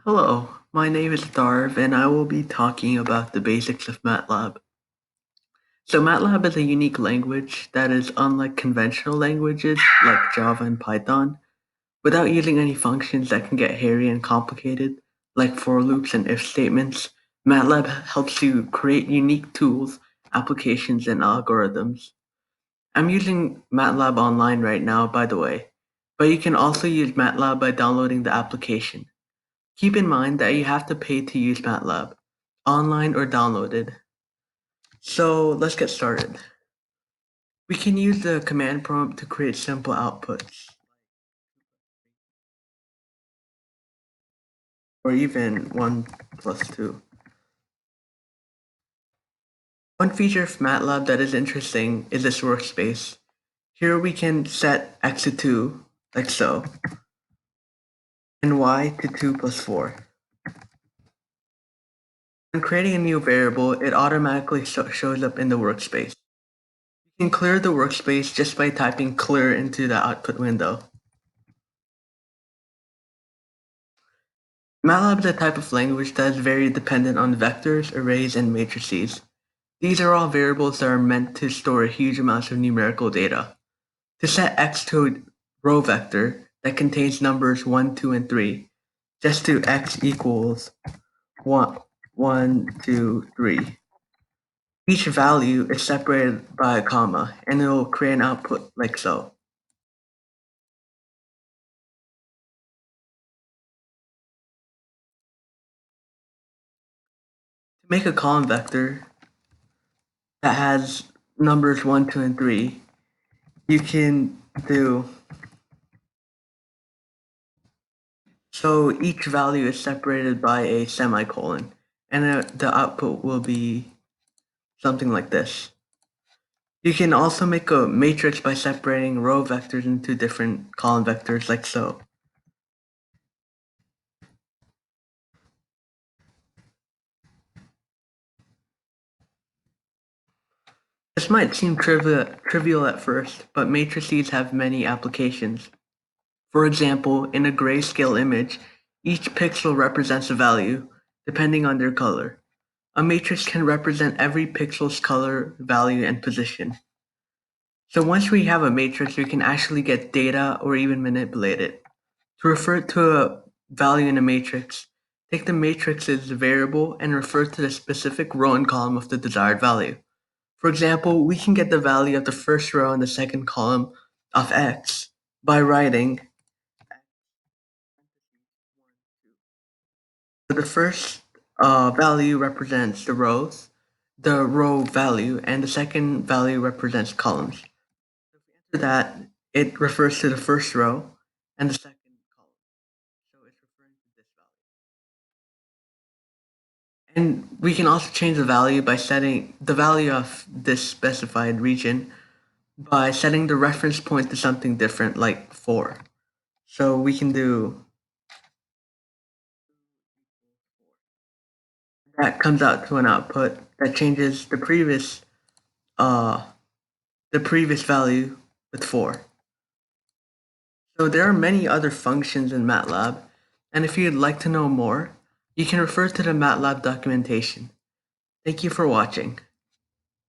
Hello, my name is Darv and I will be talking about the basics of MATLAB. So MATLAB is a unique language that is unlike conventional languages like Java and Python. Without using any functions that can get hairy and complicated, like for loops and if statements, MATLAB helps you create unique tools, applications, and algorithms. I'm using MATLAB online right now, by the way, but you can also use MATLAB by downloading the application. Keep in mind that you have to pay to use MATLAB, online or downloaded. So let's get started. We can use the command prompt to create simple outputs, or even 1 plus 2. One feature of MATLAB that is interesting is this workspace. Here we can set x to 2, like so, and y to 2 plus 4. When creating a new variable, it automatically shows up in the workspace. You can clear the workspace just by typing clear into the output window. MATLAB is a type of language that is very dependent on vectors, arrays, and matrices. These are all variables that are meant to store huge amounts of numerical data. To set x to a row vector that contains numbers 1, 2, and 3, just do x equals 1, 1, 2, 3. Each value is separated by a comma, and it will create an output like so. To make a column vector that has numbers 1, 2, and 3, you can do so each value is separated by a semicolon, and the output will be something like this. You can also make a matrix by separating row vectors into different column vectors like so. This might seem trivial at first, but matrices have many applications. For example, in a grayscale image, each pixel represents a value, depending on their color. A matrix can represent every pixel's color, value, and position. So once we have a matrix, we can actually get data or even manipulate it. To refer to a value in a matrix, take the matrix's variable and refer to the specific row and column of the desired value. For example, we can get the value of the first row and the second column of x by writing the first value represents the rows, the row value, and the second value represents columns. After that, it refers to the first row and the second column. So it's referring to this value. And we can also change the value by setting the value of this specified region by setting the reference point to something different, like 4. So we can do that comes out to an output that changes uh, the previous value with 4. So there are many other functions in MATLAB, and if you'd like to know more, you can refer to the MATLAB documentation. Thank you for watching.